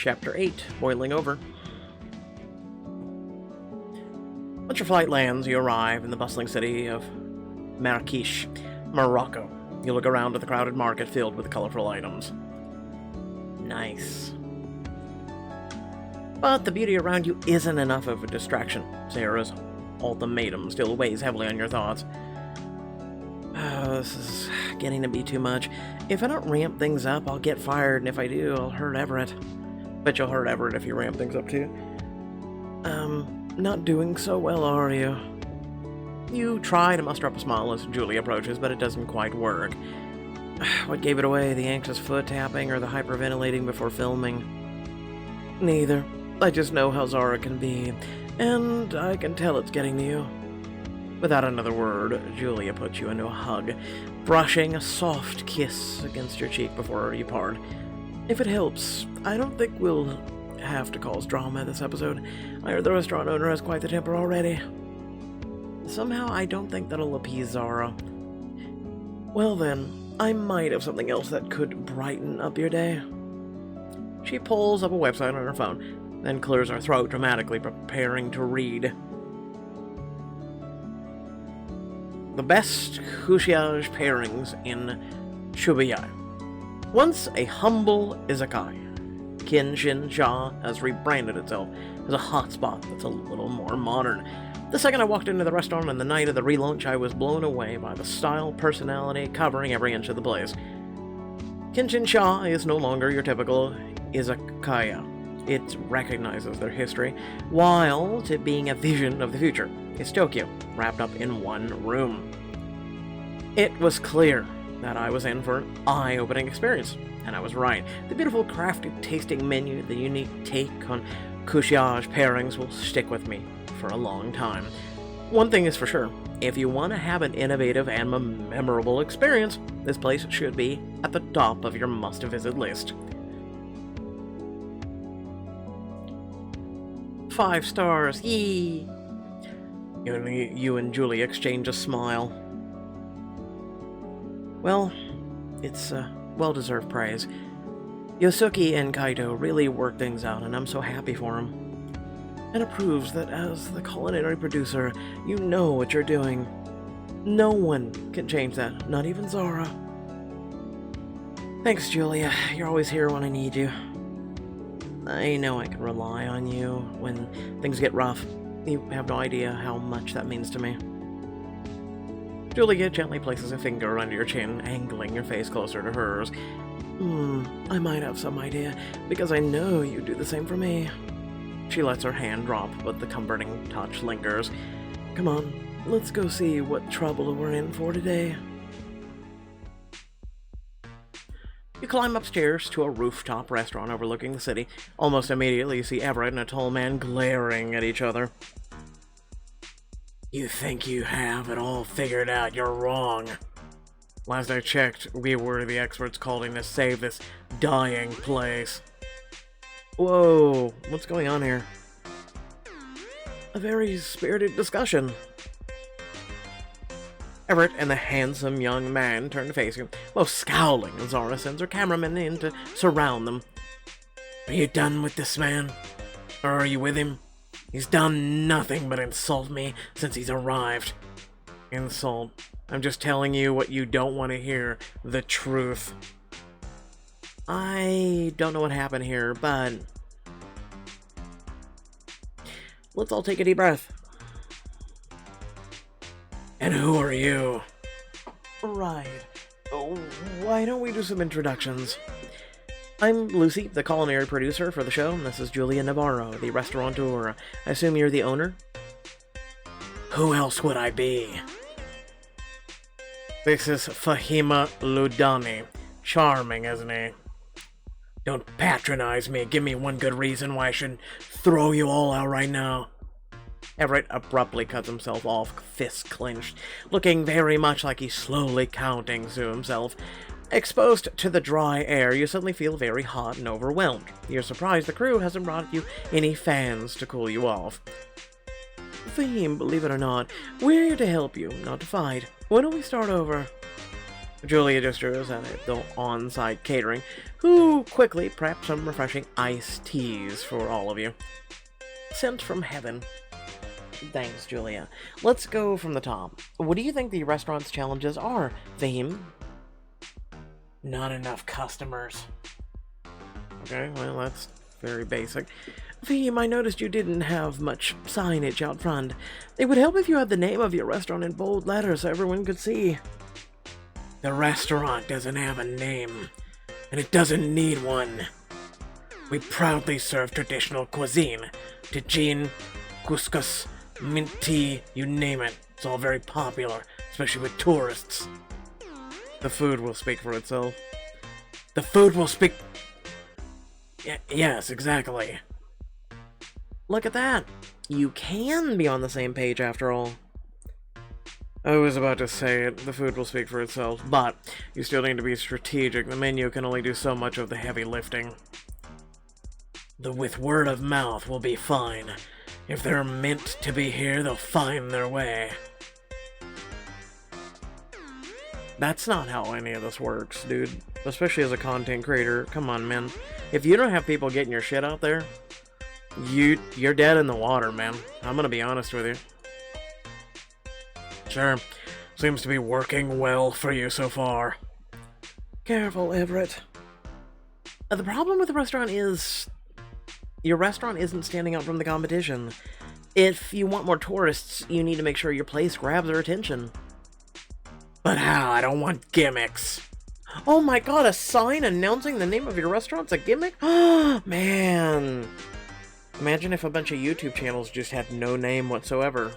Chapter 8, Boiling Over. Once your flight lands, you arrive in the bustling city of Marrakech, Morocco. You look around at the crowded market filled with colorful items. Nice. But the beauty around you isn't enough of a distraction. Sarah's ultimatum still weighs heavily on your thoughts. Oh, this is getting to be too much. If I don't ramp things up, I'll get fired, and if I do, I'll hurt Everett. Bet you'll hurt Everett if you ramp things up too. Not doing so well, are you? You try to muster up a smile as Julie approaches, but it doesn't quite work. What gave it away, the anxious foot tapping or the hyperventilating before filming? Neither. I just know how Zara can be, and I can tell it's getting to you. Without another word, Julia puts you into a hug, brushing a soft kiss against your cheek before you part. If it helps, I don't think we'll have to cause drama this episode. I heard the restaurant owner has quite the temper already. Somehow, I don't think that'll appease Zara. Well then, I might have something else that could brighten up your day. She pulls up a website on her phone, then clears her throat dramatically, preparing to read. The best Kushiage pairings in Shibuya. Once a humble izakaya, Kenshin Sha has rebranded itself as a hotspot that's a little more modern. The second I walked into the restaurant on the night of the relaunch, I was blown away by the style, personality, covering every inch of the place. Kenshin Sha is no longer your typical izakaya. It recognizes their history, while to being a vision of the future. It's Tokyo, wrapped up in one room. It was clear that I was in for an eye-opening experience, and I was right. The beautiful crafted tasting menu, the unique take on Kushiage pairings will stick with me for a long time. One thing is for sure, if you want to have an innovative and memorable experience, this place should be at the top of your must-visit list. 5 stars, yee! You and Julie exchange a smile. Well, it's well-deserved praise. Yosuke and Kaito really worked things out, and I'm so happy for them. And it proves that as the culinary producer, you know what you're doing. No one can change that, not even Zara. Thanks, Julia. You're always here when I need you. I know I can rely on you when things get rough. You have no idea how much that means to me. Julia gently places a finger under your chin, angling your face closer to hers. I might have some idea, because I know you do the same for me. She lets her hand drop, but the comforting touch lingers. Come on, let's go see what trouble we're in for today. You climb upstairs to a rooftop restaurant overlooking the city. Almost immediately, you see Everett and a tall man glaring at each other. You think you have it all figured out? You're wrong. Last I checked, we were the experts called in to save this dying place. Whoa, what's going on here? A very spirited discussion. Everett and the handsome young man turn to face you, both scowling as Zara sends her cameramen in to surround them. Are you done with this man? Or are you with him? He's done nothing but insult me since he's arrived. Insult. I'm just telling you what you don't want to hear, the truth. I don't know what happened here, but let's all take a deep breath. And who are you? Right. Oh, why don't we do some introductions? I'm Lucy, the culinary producer for the show, and this is Julia Navarro, the restaurateur. I assume you're the owner? Who else would I be? This is Fahima Ludani. Charming, isn't he? Don't patronize me. Give me one good reason why I should throw you all out right now. Everett abruptly cuts himself off, fists clenched, looking very much like he's slowly counting to himself. Exposed to the dry air, you suddenly feel very hot and overwhelmed. You're surprised the crew hasn't brought you any fans to cool you off. Fahim, believe it or not, we're here to help you, not to fight. Why don't we start over? Julia gestures at the on-site catering, who quickly preps some refreshing iced teas for all of you. Sent from heaven. Thanks, Julia. Let's go from the top. What do you think the restaurant's challenges are, Fahim? Not enough customers. Okay, well, that's very basic. Fahim, I noticed you didn't have much signage out front. It would help if you had the name of your restaurant in bold letters so everyone could see. The restaurant doesn't have a name, and it doesn't need one. We proudly serve traditional cuisine. Tagine, couscous, mint tea, you name it. It's all very popular, especially with tourists. The food will speak for itself. The food will speak... yes, exactly. Look at that. You can be on the same page after all. I was about to say it, the food will speak for itself, but you still need to be strategic. The menu can only do so much of the heavy lifting. With word of mouth will be fine. If they're meant to be here, they'll find their way. That's not how any of this works, dude. Especially as a content creator. Come on, man. If you don't have people getting your shit out there, you're dead in the water, man. I'm gonna be honest with you. Sure. Seems to be working well for you so far. Careful, Everett. The problem with the restaurant is... your restaurant isn't standing out from the competition. If you want more tourists, you need to make sure your place grabs their attention. But how? I don't want gimmicks. Oh my god, a sign announcing the name of your restaurant's a gimmick? Oh, man. Imagine if a bunch of YouTube channels just had no name whatsoever.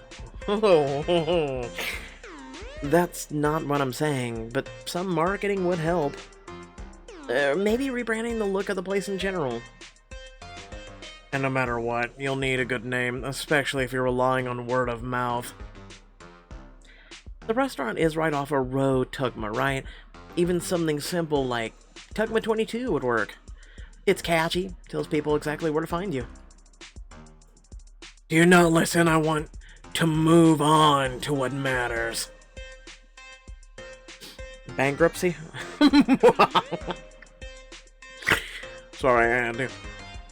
That's not what I'm saying, but some marketing would help. Maybe rebranding the look of the place in general. And no matter what, you'll need a good name, especially if you're relying on word of mouth. The restaurant is right off a road Tugma, right? Even something simple like Tugma 22 would work. It's catchy, tells people exactly where to find you. Do you not listen? I want to move on to what matters. Bankruptcy? Sorry, Andy.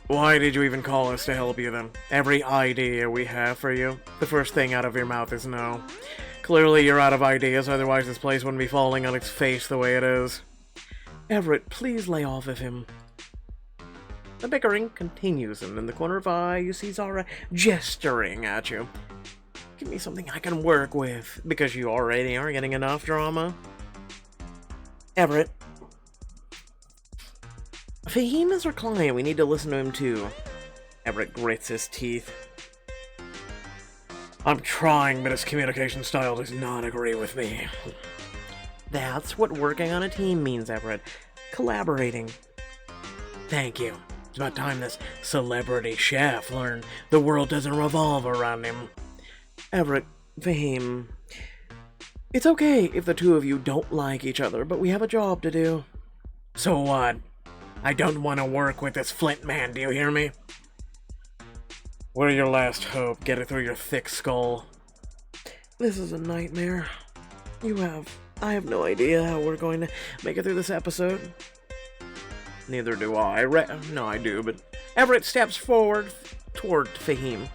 Why did you even call us to help you then? Every idea we have for you, the first thing out of your mouth is no. Clearly you're out of ideas, otherwise this place wouldn't be falling on its face the way it is. Everett, please lay off of him. The bickering continues, and in the corner of eye, you see Zara gesturing at you. Give me something I can work with, because you already are getting enough drama. Everett. Fahim is our client, we need to listen to him too. Everett grits his teeth. I'm trying, but his communication style does not agree with me. That's what working on a team means, Everett. Collaborating. Thank you. It's about time this celebrity chef learned the world doesn't revolve around him. Everett, Fahim, it's okay if the two of you don't like each other, but we have a job to do. So what? I don't want to work with this Flint man, do you hear me? We're your last hope. Get it through your thick skull. This is a nightmare. I have no idea how we're going to make it through this episode. Neither do I. No, I do, but Everett steps forward toward Fahim,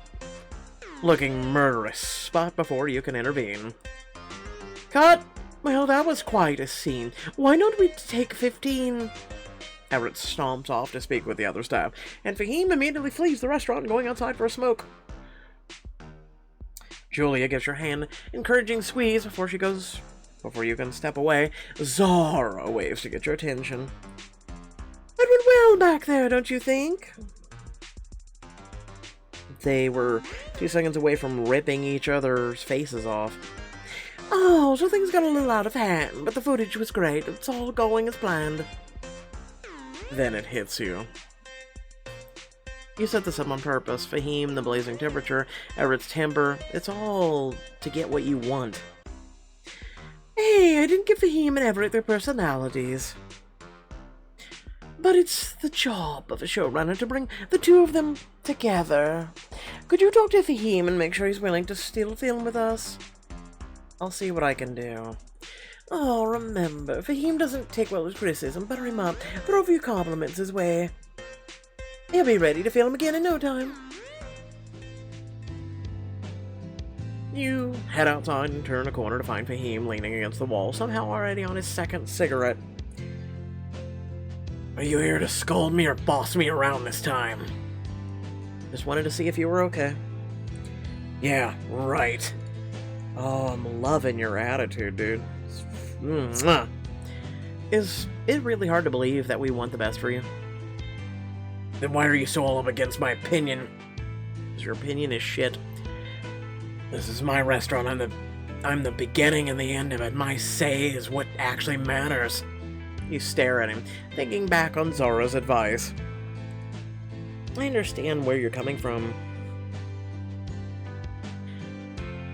looking murderous, spot before you can intervene. Cut! Well, that was quite a scene. Why don't we take 15... Everett stomps off to speak with the other staff, and Fahim immediately flees the restaurant, going outside for a smoke. Julia gives your hand encouraging squeeze before you can step away. Zara waves to get your attention. That went well back there, don't you think? They were 2 seconds away from ripping each other's faces off. Oh, so things got a little out of hand, but the footage was great. It's all going as planned. Then it hits you. You set this up on purpose. Fahim, the blazing temperature, Everett's temper. It's all to get what you want. Hey, I didn't give Fahim and Everett their personalities. But it's the job of a showrunner to bring the two of them together. Could you talk to Fahim and make sure he's willing to still film with us? I'll see what I can do. Oh, remember, Fahim doesn't take well with criticism. Butter him up, throw a few compliments his way. He'll be ready to feel him again in no time. You head outside and turn a corner to find Fahim leaning against the wall, somehow already on his second cigarette. Are you here to scold me or boss me around this time? Just wanted to see if you were okay. Yeah, right. Oh, I'm loving your attitude, dude. Mwah. Is it really hard to believe that we want the best for you? Then why are you so all up against my opinion? Because your opinion is shit. This is my restaurant. I'm the beginning and the end of it. My say is what actually matters. You stare at him, thinking back on Zora's advice. I understand where you're coming from.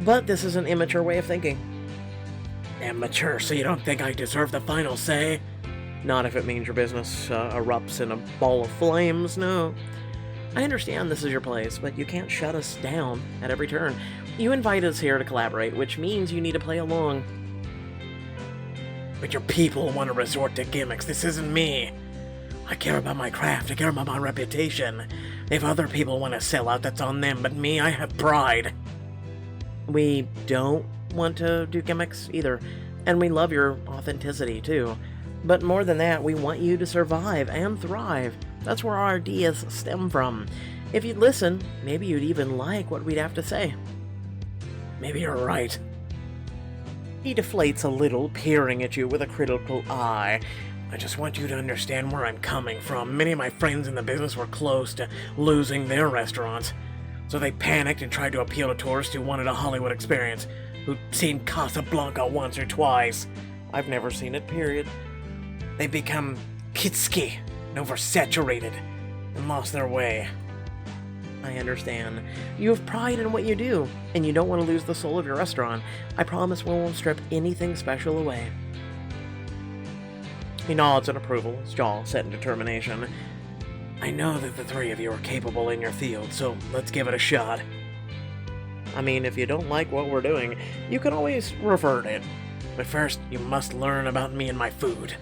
But this is an immature way of thinking. Immature, so you don't think I deserve the final say? Not if it means your business erupts in a ball of flames, no. I understand this is your place, but you can't shut us down at every turn. You invite us here to collaborate, which means you need to play along. But your people want to resort to gimmicks. This isn't me. I care about my craft. I care about my reputation. If other people want to sell out, that's on them, but me, I have pride. We don't want to do gimmicks either, and we love your authenticity too. But more than that, we want you to survive and thrive. That's where our ideas stem from. If you'd listen, maybe you'd even like what we'd have to say. Maybe you're right. He deflates a little, peering at you with a critical eye. I just want you to understand where I'm coming from. Many of my friends in the business were close to losing their restaurants, so they panicked and tried to appeal to tourists who wanted a Hollywood experience, who'd seen Casablanca once or twice. I've never seen it, period. They become kitsky and oversaturated and lost their way. I understand. You have pride in what you do, and you don't want to lose the soul of your restaurant. I promise we won't strip anything special away. He nods in approval, his jaw set in determination. I know that the three of you are capable in your field, so let's give it a shot. I mean, if you don't like what we're doing, you can always revert it. But first, you must learn about me and my food.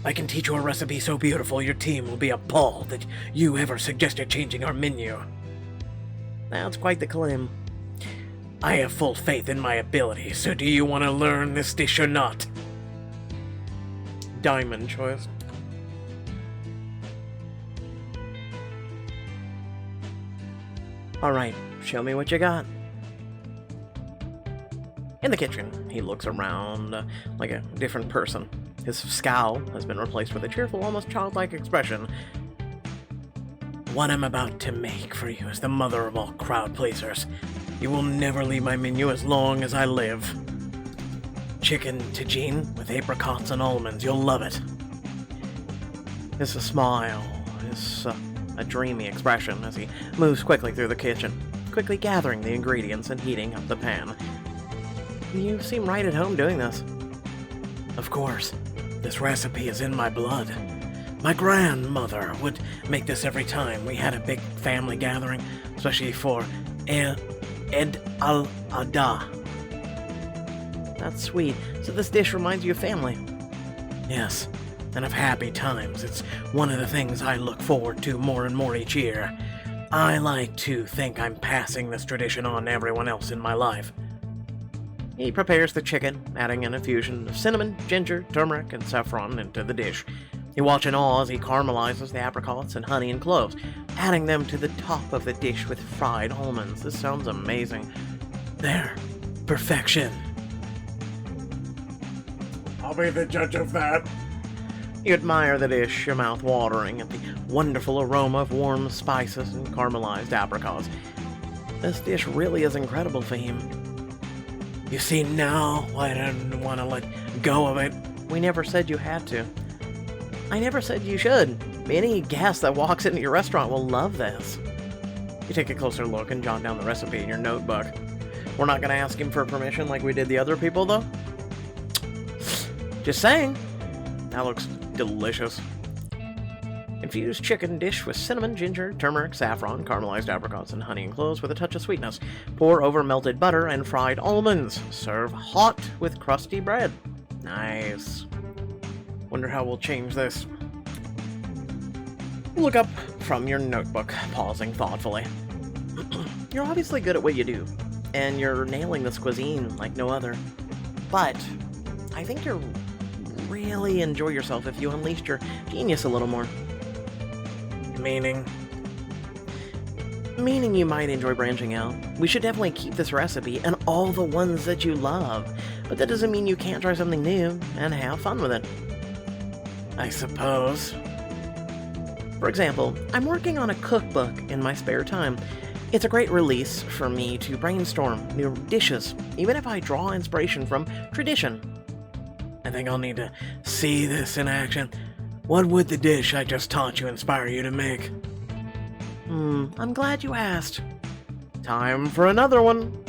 I can teach you a recipe so beautiful your team will be appalled that you ever suggested changing our menu. That's quite the claim. I have full faith in my ability, so do you want to learn this dish or not? Diamond choice. Alright, show me what you got. In the kitchen, he looks around like a different person. His scowl has been replaced with a cheerful, almost childlike expression. What I'm about to make for you is the mother of all crowd pleasers. You will never leave my menu as long as I live. Chicken tagine with apricots and almonds. You'll love it. His smile is a dreamy expression as he moves quickly through the kitchen, quickly gathering the ingredients and heating up the pan. You seem right at home doing this. Of course. This recipe is in my blood. My grandmother would make this every time we had a big family gathering, especially for Eid al-Adha. That's sweet. So this dish reminds you of family? Yes, and of happy times. It's one of the things I look forward to more and more each year. I like to think I'm passing this tradition on to everyone else in my life. He prepares the chicken, adding an infusion of cinnamon, ginger, turmeric, and saffron into the dish. You watch in awe as he caramelizes the apricots and honey and cloves, adding them to the top of the dish with fried almonds. This sounds amazing. There. Perfection. I'll be the judge of that. You admire the dish, your mouth watering at the wonderful aroma of warm spices and caramelized apricots. This dish really is incredible, Fahim. You see now why I didn't want to let go of it. We never said you had to. I never said you should. Any guest that walks into your restaurant will love this. You take a closer look and jot down the recipe in your notebook. We're not going to ask him for permission like we did the other people, though. Just saying. That looks delicious. Infused chicken dish with cinnamon, ginger, turmeric, saffron, caramelized apricots, and honey and cloves with a touch of sweetness. Pour over melted butter and fried almonds. Serve hot with crusty bread. Nice. Wonder how we'll change this. Look up from your notebook, pausing thoughtfully. You're obviously good at what you do, and you're nailing this cuisine like no other. But I think you'll really enjoy yourself if you unleashed your genius a little more. Meaning you might enjoy branching out. We should definitely keep this recipe and all the ones that you love, but that doesn't mean you can't try something new and have fun with it. I suppose. For example, I'm working on a cookbook in my spare time. It's a great release for me to brainstorm new dishes, even if I draw inspiration from tradition. I think I'll need to see this in action. What would the dish I just taught you inspire you to make? I'm glad you asked. Time for another one.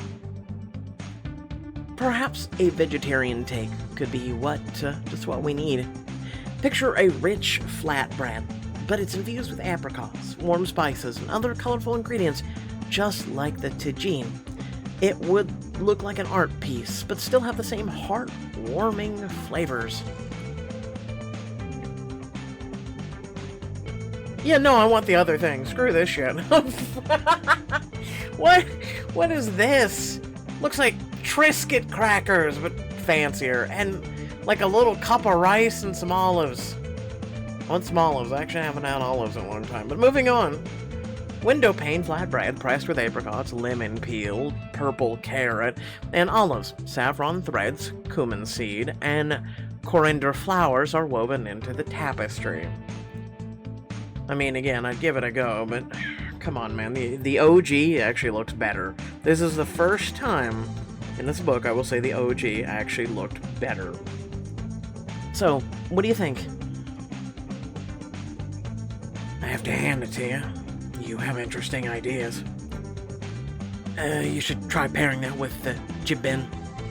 Perhaps a vegetarian take could be just what we need. Picture a rich flatbread, but it's infused with apricots, warm spices, and other colorful ingredients, just like the tagine. It would look like an art piece, but still have the same heart-warming flavors. Yeah, no, I want the other thing. Screw this shit. What is this? Looks like Triscuit crackers, but fancier. And like a little cup of rice and some olives. I want some olives. I actually haven't had olives in a long time. But moving on. Window pane flatbread pressed with apricots, lemon peel, purple carrot, and olives. Saffron threads, cumin seed, and coriander flowers are woven into the tapestry. I mean, again, I'd give it a go, but come on, man. The OG actually looks better. This is the first time in this book I will say the OG actually looked better. So, what do you think? I have to hand it to you. You have interesting ideas. You should try pairing that with the jibin,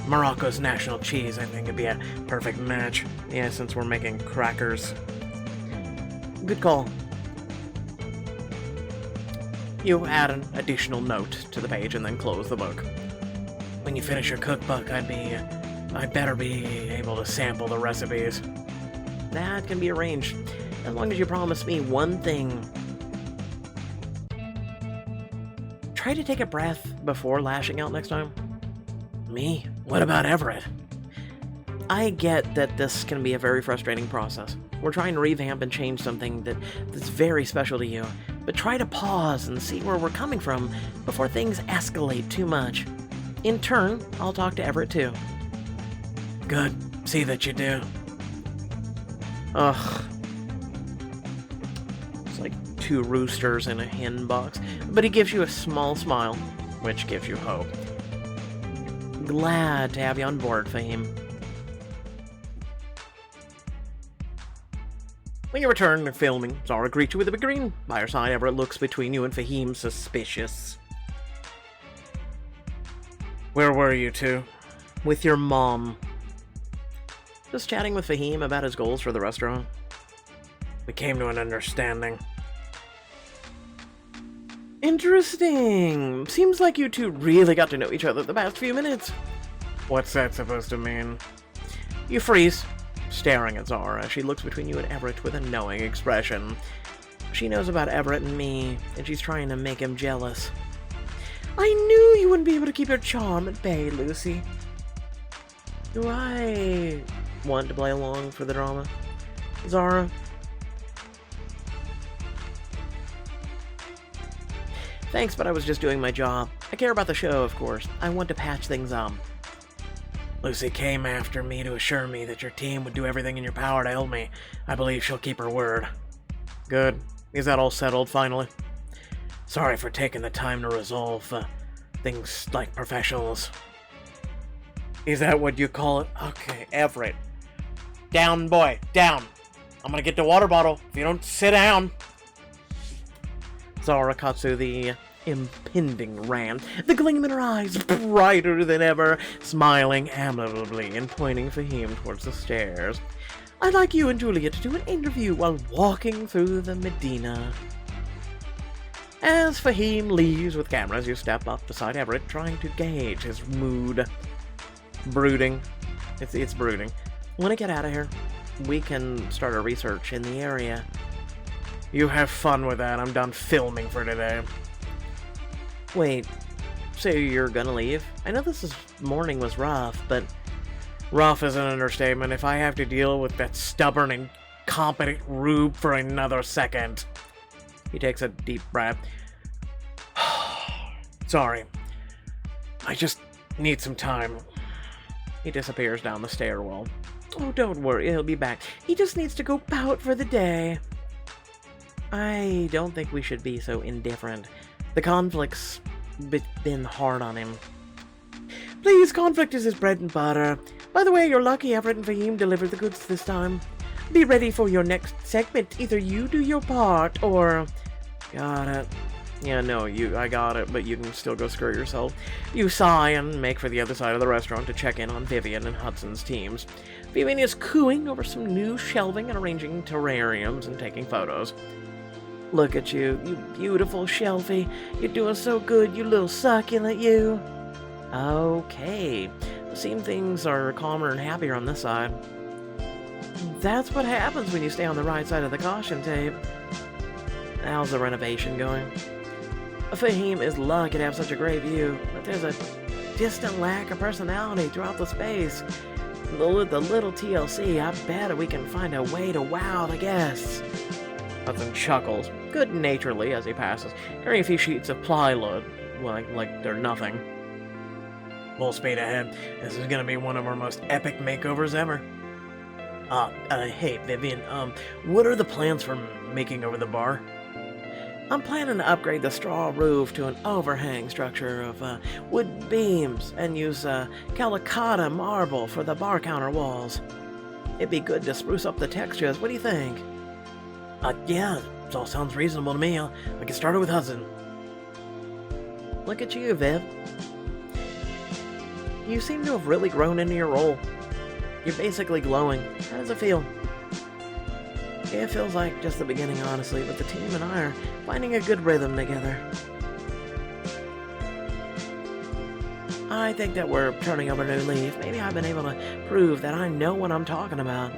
Morocco's national cheese. I think it'd be a perfect match. Yeah, since we're making crackers. Good call. You add an additional note to the page and then close the book. When you finish your cookbook, I'd better be able to sample the recipes. That can be arranged, as long as you promise me one thing. Try to take a breath before lashing out next time. Me? What about Everett? I get that this can be a very frustrating process. We're trying to revamp and change something that's very special to you, but try to pause and see where we're coming from before things escalate too much. In turn, I'll talk to Everett too. Good. See that you do. Ugh. It's like two roosters in a hen box, but he gives you a small smile, which gives you hope. Glad to have you on board, Fahim. When you return to filming, Zara greets you with a big grin. By her side, Everett looks between you and Fahim, suspicious. Where were you two? With your mom. Just chatting with Fahim about his goals for the restaurant. We came to an understanding. Interesting. Seems like you two really got to know each other the past few minutes. What's that supposed to mean? You freeze, staring at Zara as she looks between you and Everett with a knowing expression. She knows about Everett and me, and she's trying to make him jealous. I knew you wouldn't be able to keep your charm at bay, Lucy. Do I want to play along for the drama, Zara? Thanks, but I was just doing my job. I care about the show, of course. I want to patch things up. Lucy came after me to assure me that your team would do everything in your power to help me. I believe she'll keep her word. Good. Is that all settled, finally? Sorry for taking the time to resolve things like professionals. Is that what you call it? Okay, Everett. Down, boy. Down. I'm gonna get the water bottle if you don't sit down. Zara cuts through the impending rant, the gleam in her eyes brighter than ever, smiling amicably and pointing Fahim towards the stairs. I'd like you and Julia to do an interview while walking through the Medina. As Fahim leaves with cameras, you step up beside Everett, trying to gauge his mood. Brooding. It's brooding. When I get out of here, we can start a research in the area. You have fun with that. I'm done filming for today. Wait, so you're gonna leave? I know morning was rough, but rough is an understatement if I have to deal with that stubborn, incompetent rube for another second. He takes a deep breath. Sorry. I just need some time. He disappears down the stairwell. Oh, don't worry, he'll be back. He just needs to go out for the day. I don't think we should be so indifferent. The conflict's been hard on him. Please, conflict is his bread and butter. By the way, you're lucky Everett and Fahim delivered the goods this time. Be ready for your next segment. Either you do your part, or... Got it. Yeah, no, I got it, but you can still go screw yourself. You sigh and make for the other side of the restaurant to check in on Vivian and Hudson's teams. Vivian is cooing over some new shelving and arranging terrariums and taking photos. Look at you, you beautiful Shelfie. You're doing so good, you little succulent, you. Okay. Seems things are calmer and happier on this side. That's what happens when you stay on the right side of the caution tape. How's the renovation going? Fahim is lucky to have such a great view, but there's a distant lack of personality throughout the space. With the little TLC, I bet we can find a way to wow the guests. Hudson chuckles, good-naturedly as he passes, carrying a few sheets of plywood, like they're nothing. Full speed ahead. This is gonna be one of our most epic makeovers ever. Hey, Vivian, what are the plans for making over the bar? I'm planning to upgrade the straw roof to an overhang structure of wood beams and use Calicotta marble for the bar counter walls. It'd be good to spruce up the textures. What do you think? Yeah, it all sounds reasonable to me. I'll get started with Hudson. Look at you, Viv. You seem to have really grown into your role. You're basically glowing. How does it feel? It feels like just the beginning, honestly, but the team and I are finding a good rhythm together. I think that we're turning over a new leaf. Maybe I've been able to prove that I know what I'm talking about.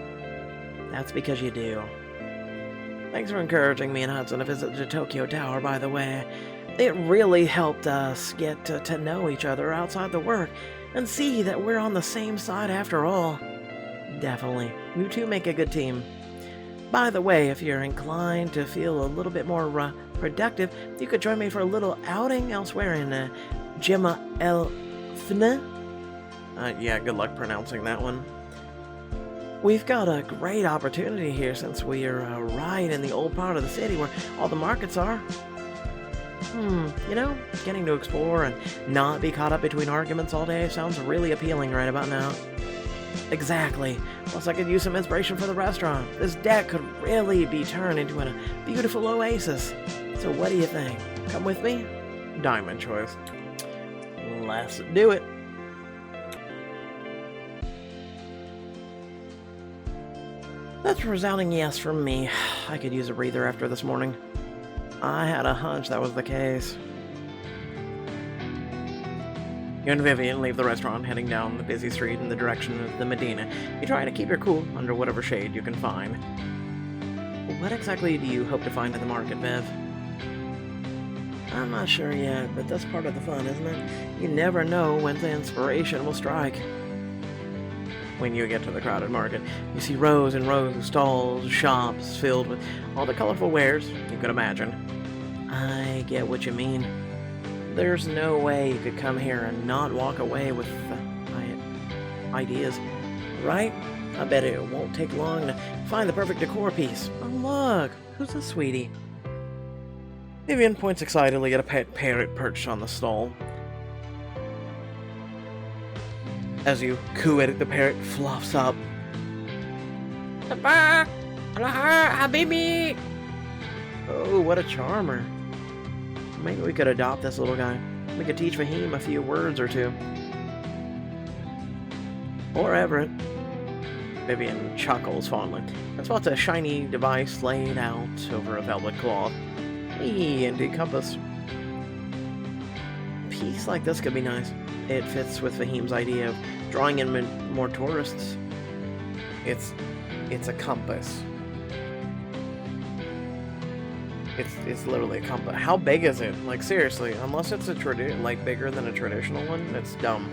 That's because you do. Thanks for encouraging me and Hudson to visit the Tokyo Tower, by the way. It really helped us get to know each other outside the work and see that we're on the same side after all. Definitely. You two make a good team. By the way, if you're inclined to feel a little bit more productive, you could join me for a little outing elsewhere in Gemma El Fna. Yeah, good luck pronouncing that one. We've got a great opportunity here since we're right in the old part of the city where all the markets are. You know, getting to explore and not be caught up between arguments all day sounds really appealing right about now. Exactly. Plus I could use some inspiration for the restaurant. This deck could really be turned into a beautiful oasis. So what do you think? Come with me? Diamond choice. Let's do it. That's a resounding yes from me. I could use a breather after this morning. I had a hunch that was the case. You and Vivian leave the restaurant, heading down the busy street in the direction of the Medina. You try to keep your cool under whatever shade you can find. What exactly do you hope to find in the market, Viv? I'm not sure yet, but that's part of the fun, isn't it? You never know when the inspiration will strike. When you get to the crowded market, you see rows and rows of stalls, shops filled with all the colorful wares you could imagine. I get what you mean. There's no way you could come here and not walk away with ideas, right? I bet it won't take long to find the perfect decor piece. Oh look, who's this sweetie? Vivian points excitedly at a pet parrot perched on the stall. As you coo at it, the parrot fluffs up. Habibi! Oh, what a charmer. Maybe we could adopt this little guy. We could teach Fahim a few words or two. Or Everett. Vivian chuckles fondly and spots a shiny device laid out over a velvet cloth. Hey, indeed compass. A piece like this could be nice. It fits with Fahim's idea of drawing in more tourists. It's a compass. It's literally a compass. How big is it? Like, seriously, unless it's like bigger than a traditional one, it's dumb.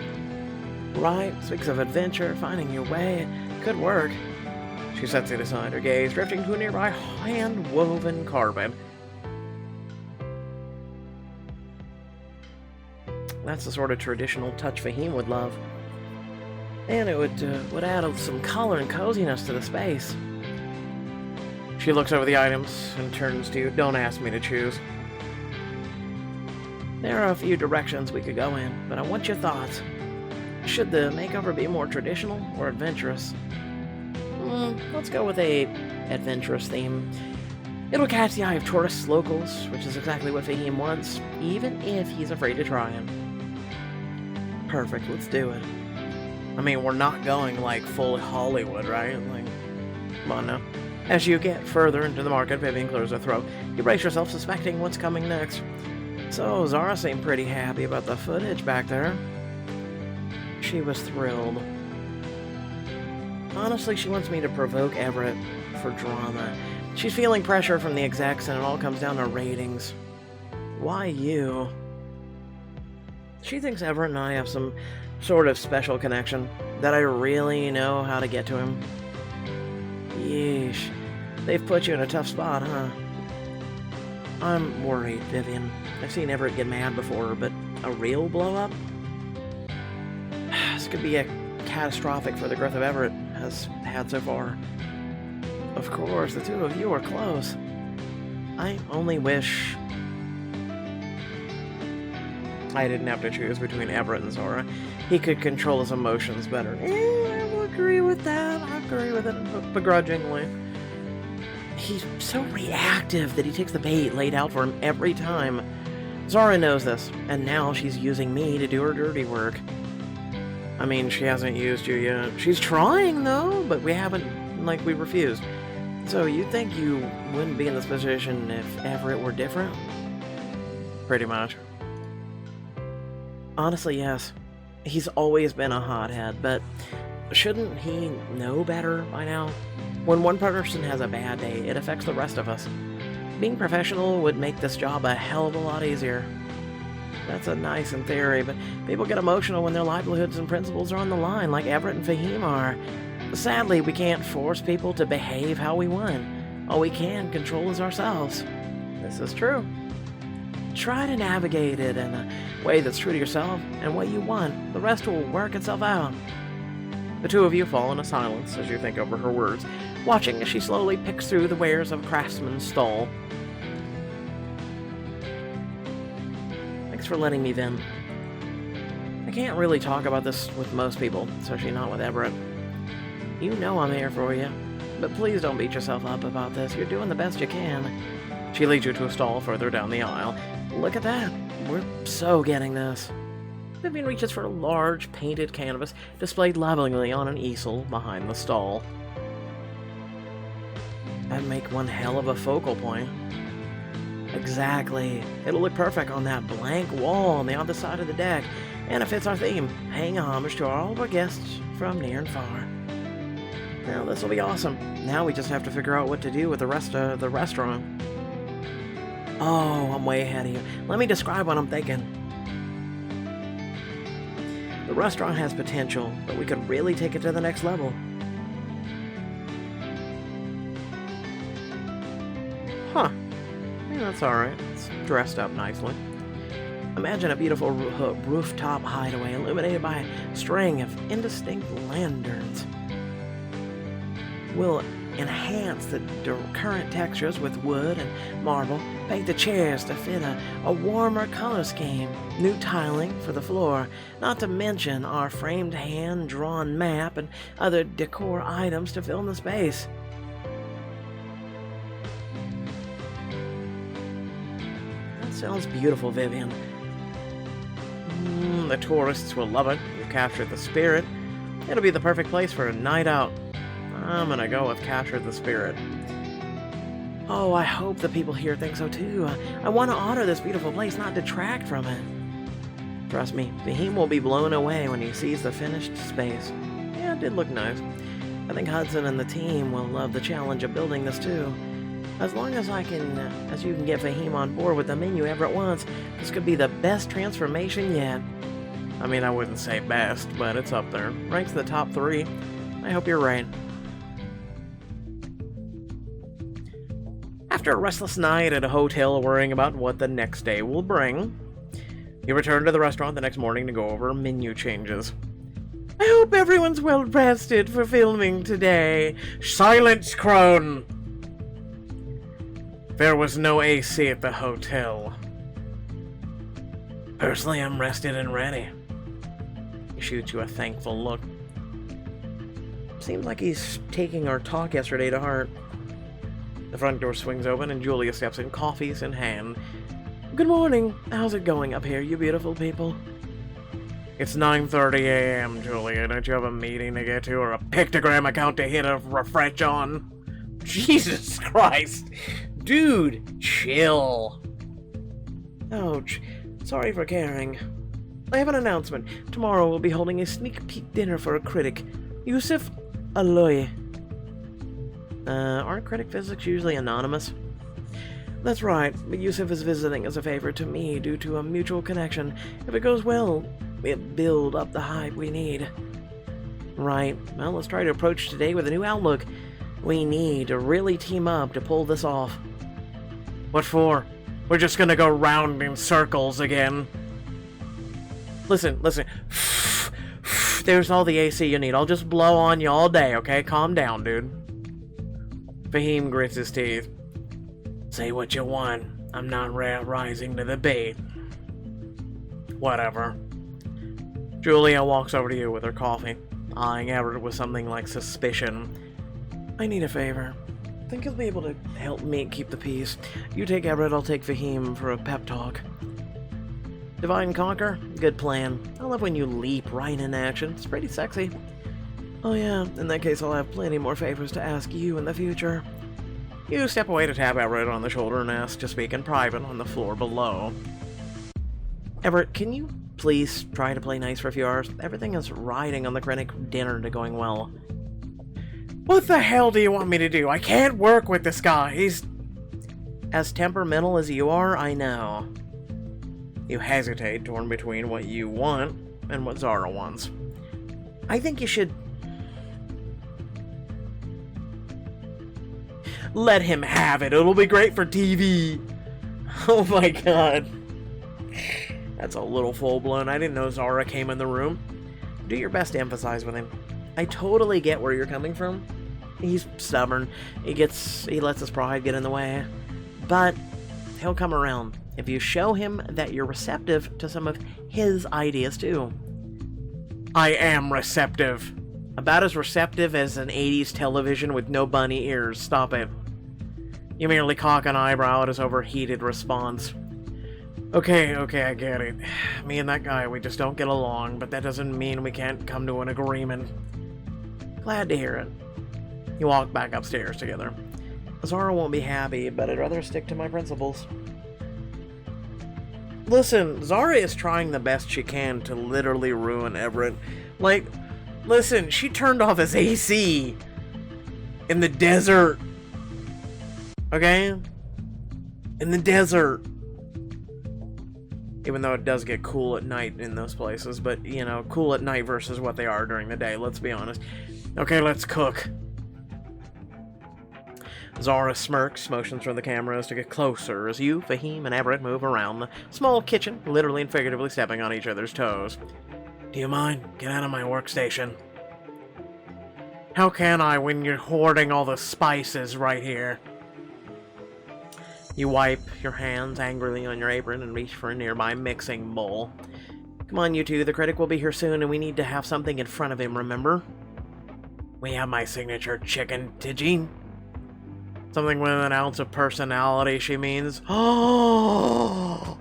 Right, speaks of adventure, finding your way. Could work. She sets it aside, her gaze drifting to a nearby hand-woven carpet. That's the sort of traditional touch Fahim would love. And it would add some color and coziness to the space. She looks over the items and turns to you. Don't ask me to choose. There are a few directions we could go in, but I want your thoughts. Should the makeover be more traditional or adventurous? Let's go with a adventurous theme. It'll catch the eye of tourists, locals, which is exactly what Fahim wants, even if he's afraid to try it. Perfect, let's do it. I mean, we're not going like full Hollywood, right? Like, come on now. As you get further into the market, Vivian clears her throat. You brace yourself, suspecting what's coming next. So, Zara seemed pretty happy about the footage back there. She was thrilled. Honestly, she wants me to provoke Everett for drama. She's feeling pressure from the execs, and it all comes down to ratings. Why you? She thinks Everett and I have some sort of special connection, that I really know how to get to him. Yeesh. They've put you in a tough spot, huh? I'm worried, Vivian. I've seen Everett get mad before, but a real blow-up? This could be catastrophic for the growth of Everett has had so far. Of course, the two of you are close. I only wish I didn't have to choose between Everett and Zara. He could control his emotions better. I will agree with that. I agree with it begrudgingly. He's so reactive that he takes the bait laid out for him every time. Zara knows this, and now she's using me to do her dirty work. I mean, she hasn't used you yet. She's trying, though, but we refused. So you think you wouldn't be in this position if Everett were different? Pretty much. Honestly, yes. He's always been a hothead, but shouldn't he know better by now? When one person has a bad day, it affects the rest of us. Being professional would make this job a hell of a lot easier. That's nice in theory, but people get emotional when their livelihoods and principles are on the line, like Everett and Fahim are. Sadly, we can't force people to behave how we want. All we can control is ourselves. This is true. Try to navigate it in a way that's true to yourself and what you want. The rest will work itself out. The two of you fall into silence as you think over her words, watching as she slowly picks through the wares of a craftsman's stall. Thanks for letting me vent. I can't really talk about this with most people, especially not with Everett. You know I'm here for you, but please don't beat yourself up about this. You're doing the best you can. She leads you to a stall further down the aisle. Look at that. We're so getting this. Vivian reaches for a large painted canvas displayed lovingly on an easel behind the stall. That'd make one hell of a focal point. Exactly. It'll look perfect on that blank wall on the other side of the deck, and it fits our theme, paying homage to all of our guests from near and far. Now this will be awesome. Now we just have to figure out what to do with the rest of the restaurant. Oh, I'm way ahead of you. Let me describe what I'm thinking. The restaurant has potential, but we could really take it to the next level. Huh. Yeah, that's alright. It's dressed up nicely. Imagine a beautiful rooftop hideaway illuminated by a string of indistinct lanterns. We'll enhance the current textures with wood and marble, paint the chairs to fit a warmer color scheme, new tiling for the floor, not to mention our framed hand-drawn map and other decor items to fill in the space. That sounds beautiful, Vivian. The tourists will love it. You've captured the spirit. It'll be the perfect place for a night out. I'm gonna go with capture the spirit. Oh, I hope the people here think so too. I want to honor this beautiful place, not detract from it. Trust me, Fahim will be blown away when he sees the finished space. Yeah, it did look nice. I think Hudson and the team will love the challenge of building this too. As long as you can get Fahim on board with the menu Everett wants, this could be the best transformation yet. I mean, I wouldn't say best, but it's up there. Ranks the top 3. I hope you're right. After a restless night at a hotel worrying about what the next day will bring, you return to the restaurant the next morning to go over menu changes. I hope everyone's well rested for filming today. Silence, Crone! There was no AC at the hotel. Personally, I'm rested and ready. He shoots you a thankful look. Seems like he's taking our talk yesterday to heart. The front door swings open and Julia steps in, coffees in hand. Good morning. How's it going up here, you beautiful people? It's 9:30 a.m., Julia. Don't you have a meeting to get to or a pictogram account to hit a refresh on? Jesus Christ. Dude, chill. Ouch. Sorry for caring. I have an announcement. Tomorrow we'll be holding a sneak peek dinner for a critic, Yusuf Aloy. Aren't critic physics usually anonymous? That's right, but Yusuf is visiting as a favor to me due to a mutual connection. If it goes well, we'll build up the hype we need. Right, well, let's try to approach today with a new outlook. We need to really team up to pull this off. What for? We're just gonna go round in circles again. Listen. There's all the AC you need. I'll just blow on you all day, okay? Calm down, dude. Fahim grits his teeth. Say what you want. I'm not rising to the bait. Whatever. Julia walks over to you with her coffee, eyeing Everett with something like suspicion. I need a favor. Think you'll be able to help me keep the peace. You take Everett, I'll take Fahim for a pep talk. Divide and conquer? Good plan. I love when you leap right in action. It's pretty sexy. Oh yeah, in that case I'll have plenty more favors to ask you in the future. You step away to tap Everett on the shoulder and ask to speak in private on the floor below. Everett, can you please try to play nice for a few hours? Everything is riding on the critic dinner to going well. What the hell do you want me to do? I can't work with this guy. He's as temperamental as you are, I know. You hesitate, torn between what you want and what Zara wants. I think you should let him have it. It'll be great for TV. Oh my god. That's a little full-blown. I didn't know Zara came in the room. Do your best to emphasize with him. I totally get where you're coming from. He's stubborn. He lets his pride get in the way. But he'll come around if you show him that you're receptive to some of his ideas too. I am receptive. About as receptive as an 80s television with no bunny ears. Stop it. You merely cock an eyebrow at his overheated response. Okay, I get it. Me and that guy, we just don't get along, but that doesn't mean we can't come to an agreement. Glad to hear it. You walk back upstairs together. Zara won't be happy, but I'd rather stick to my principles. Listen, Zara is trying the best she can to literally ruin Everett. Like, listen, she turned off his AC in the desert. Okay? In the desert. Even though it does get cool at night in those places, but, you know, cool at night versus what they are during the day, let's be honest. Okay, let's cook. Zara smirks, motions from the cameras to get closer as you, Fahim, and Everett move around the small kitchen, literally and figuratively stepping on each other's toes. Do you mind? Get out of my workstation. How can I when you're hoarding all the spices right here? You wipe your hands angrily on your apron and reach for a nearby mixing bowl. Come on, you two. The critic will be here soon, and we need to have something in front of him, remember? We have my signature chicken tagine. Something with an ounce of personality, she means. Oh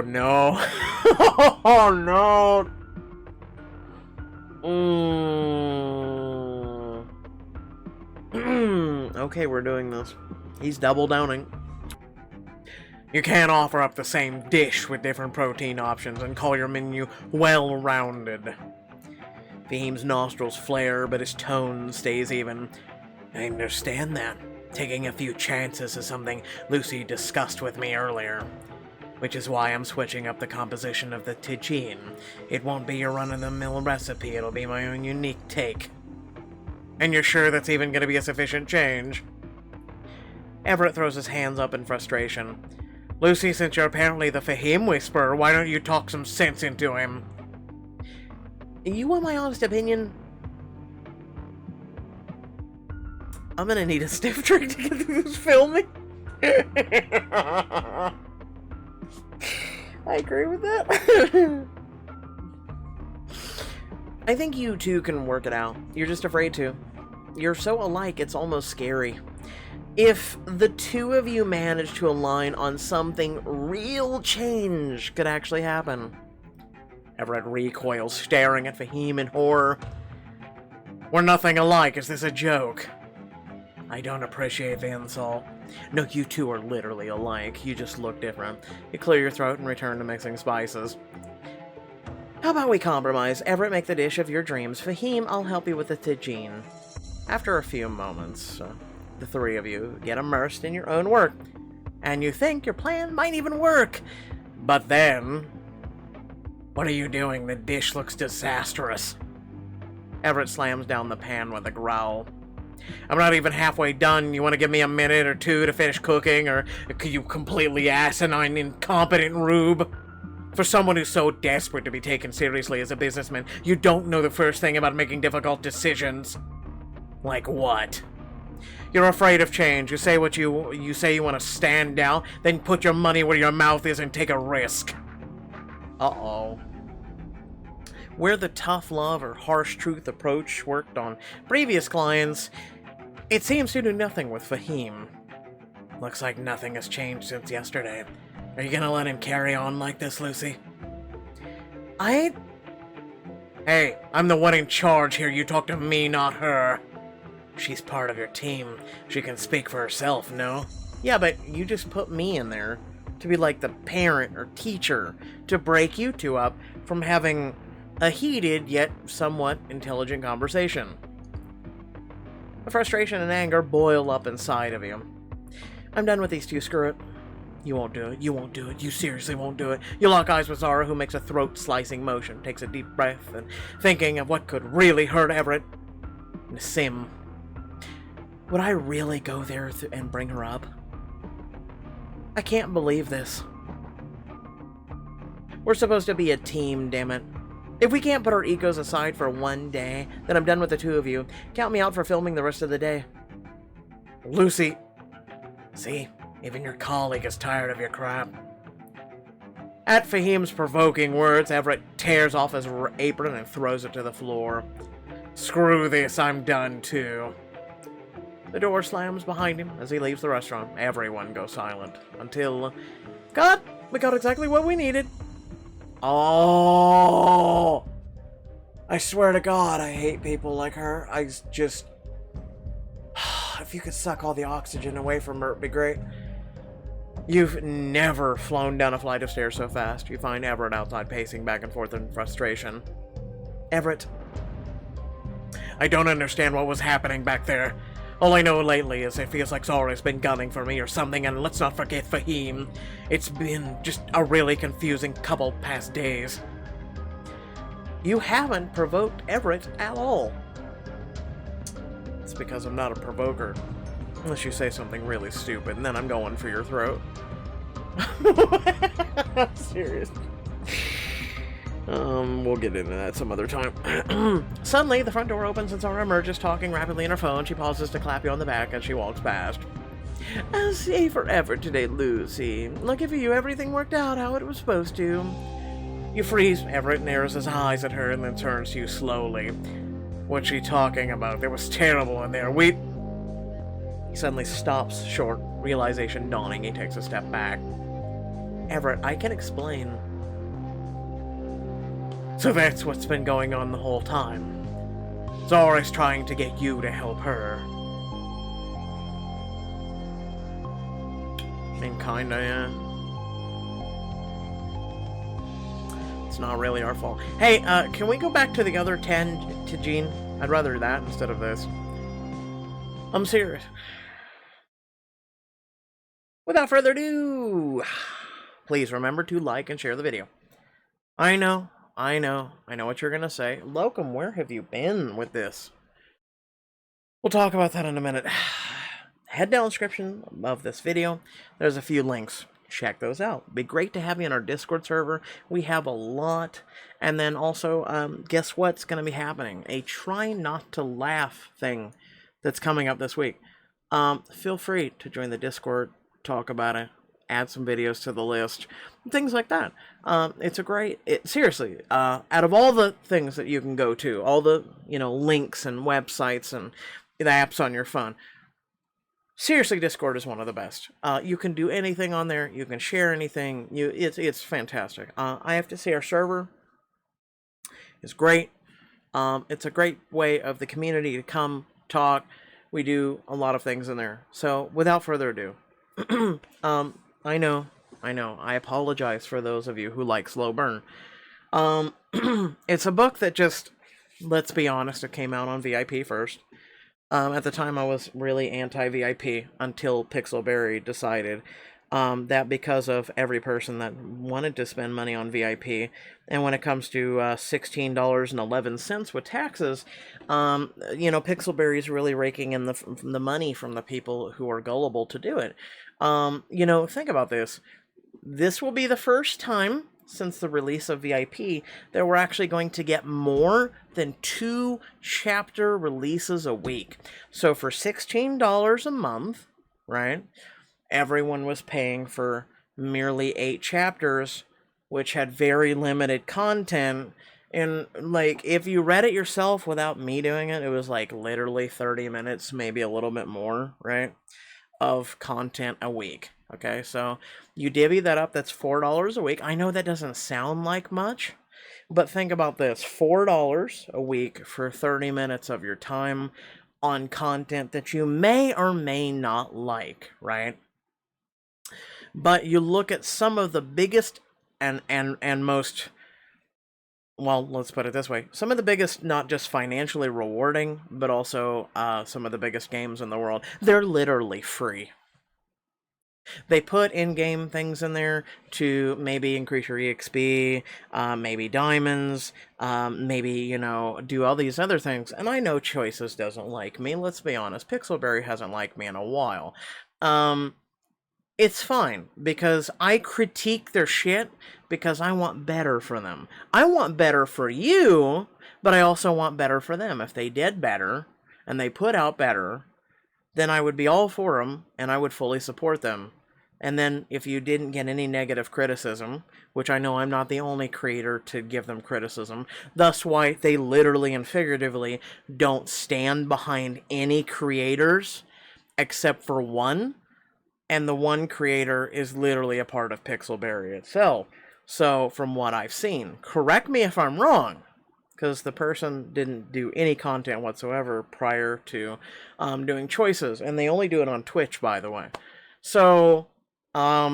no. Oh no. Okay, we're doing this. He's double downing. You can't offer up the same dish with different protein options and call your menu well-rounded. Fahim's nostrils flare, but his tone stays even. I understand that. Taking a few chances is something Lucy discussed with me earlier. Which is why I'm switching up the composition of the tagine. It won't be your run-of-the-mill recipe, it'll be my own unique take. And you're sure that's even gonna be a sufficient change? Everett throws his hands up in frustration. Lucy, since you're apparently the Fahim Whisperer, why don't you talk some sense into him? You want my honest opinion? I'm gonna need a stiff drink to get through this filming. I agree with that. I think you two can work it out. You're just afraid to. You're so alike, it's almost scary. If the two of you manage to align on something, real change could actually happen. Everett recoils, staring at Fahim in horror. We're nothing alike. Is this a joke? I don't appreciate the insult. No, you two are literally alike. You just look different. You clear your throat and return to mixing spices. How about we compromise? Everett, make the dish of your dreams. Fahim, I'll help you with the tagine. After a few moments, the three of you get immersed in your own work. And you think your plan might even work. But then... What are you doing? The dish looks disastrous. Everett slams down the pan with a growl. I'm not even halfway done. You want to give me a minute or two to finish cooking, or you completely asinine, incompetent rube? For someone who's so desperate to be taken seriously as a businessman, you don't know the first thing about making difficult decisions. Like what? You're afraid of change. You say you say you want to stand out, then put your money where your mouth is and take a risk. Uh-oh. Where the tough love or harsh truth approach worked on previous clients, it seems to do nothing with Fahim. Looks like nothing has changed since yesterday. Are you gonna let him carry on like this, Lucy? Hey, I'm the one in charge here. You talk to me, not her. She's part of your team. She can speak for herself, no? Yeah, but you just put me in there to be like the parent or teacher to break you two up from having a heated yet somewhat intelligent conversation. The frustration and anger boil up inside of you. I'm done with these two, screw it. You won't do it, you won't do it, you seriously won't do it. You lock eyes with Zara, who makes a throat-slicing motion, takes a deep breath, and thinking of what could really hurt Everett. Nassim. Would I really go there and bring her up? I can't believe this. We're supposed to be a team, damn it. If we can't put our egos aside for one day, then I'm done with the two of you. Count me out for filming the rest of the day. Lucy. See, even your colleague is tired of your crap. At Fahim's provoking words, Everett tears off his apron and throws it to the floor. Screw this, I'm done too. The door slams behind him as he leaves the restaurant. Everyone goes silent. Until... Cut! We got exactly what we needed. Oh! I swear to God, I hate people like her. I just... If you could suck all the oxygen away from her, it'd be great. You've never flown down a flight of stairs so fast. You find Everett outside pacing back and forth in frustration. Everett. I don't understand what was happening back there. All I know lately is it feels like Zara's been gunning for me or something, and let's not forget Fahim. It's been just a really confusing couple past days. You haven't provoked Everett at all. It's because I'm not a provoker. Unless you say something really stupid, and then I'm going for your throat. I'm serious. We'll get into that some other time. Suddenly, the front door opens and Zara emerges, talking rapidly on her phone. She pauses to clap you on the back as she walks past. I'll stay forever today, Lucy. Lucky for you, everything worked out how it was supposed to. You freeze. Everett narrows his eyes at her and then turns to you slowly. What's she talking about? It was terrible in there. He suddenly stops short, realization dawning. He takes a step back. Everett, I can explain. So that's what's been going on the whole time. Zara's trying to get you to help her. I mean, kinda, yeah. It's not really our fault. Hey, can we go back to the other 10 to Gene? I'd rather that instead of this. I'm serious. Without further ado, please remember to like and share the video. I know what you're gonna say. Locum, where have you been with this? We'll talk about that in a minute. Head down the description of this video. There's a few links. Check those out. It'd be great to have you in our Discord server. We have a lot. And then also, guess what's going to be happening? A try not to laugh thing that's coming up this week. Feel free to join the Discord, talk about it, add some videos to the list, things like that. It's a great, seriously, out of all the things that you can go to, all the, links and websites and the apps on your phone, seriously, Discord is one of the best. You can do anything on there. You can share anything. It's fantastic. I have to say our server is great. It's a great way of the community to come talk. We do a lot of things in there. So without further ado, I know. I apologize for those of you who like slow burn. It's a book that just, let's be honest, it came out on VIP first. At the time, I was really anti-VIP until Pixelberry decided that because of every person that wanted to spend money on VIP, and when it comes to $16.11 with taxes, Pixelberry is really raking in the money from the people who are gullible to do it. Think about this. This will be the first time since the release of VIP that we're actually going to get more than 2 chapter releases a week. So for $16 a month, right, everyone was paying for merely 8 chapters, which had very limited content. And if you read it yourself without me doing it, it was literally 30 minutes, maybe a little bit more, right, of content a week. Okay, so you divvy that up, that's $4 a week. I know that doesn't sound like much, but think about this. $4 a week for 30 minutes of your time on content that you may or may not like, right? But you look at some of the biggest and most, well, let's put it this way. Some of the biggest, not just financially rewarding, but also some of the biggest games in the world, they're literally free. They put in-game things in there to maybe increase your EXP, maybe diamonds, maybe, do all these other things. And I know Choices doesn't like me. Let's be honest. Pixelberry hasn't liked me in a while. It's fine, because I critique their shit because I want better for them. I want better for you, but I also want better for them. If they did better, and they put out better, then I would be all for them, and I would fully support them. And then if you didn't get any negative criticism, which I know I'm not the only creator to give them criticism, thus why they literally and figuratively don't stand behind any creators except for one, and the one creator is literally a part of Pixelberry itself. So, from what I've seen, correct me if I'm wrong, because the person didn't do any content whatsoever prior to doing Choices, and they only do it on Twitch, by the way. So,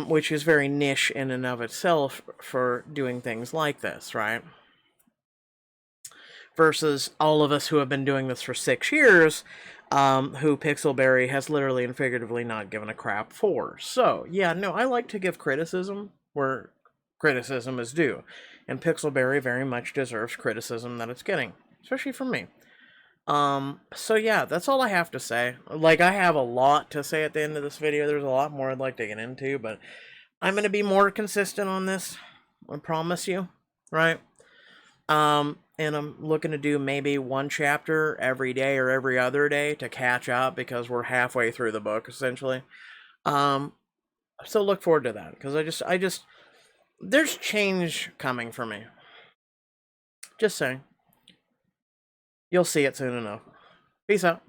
which is very niche in and of itself for doing things like this, right? Versus all of us who have been doing this for 6 years, who Pixelberry has literally and figuratively not given a crap for. So, yeah, no, I like to give criticism where criticism is due. And Pixelberry very much deserves criticism that it's getting, especially from me. So yeah, that's all I have to say. I have a lot to say at the end of this video. There's a lot more I'd like to get into, but I'm going to be more consistent on this. I promise you, right? And I'm looking to do maybe 1 chapter every day or every other day to catch up, because we're halfway through the book, essentially. So look forward to that, because I just, there's change coming for me. Just saying. You'll see it soon enough. Peace out.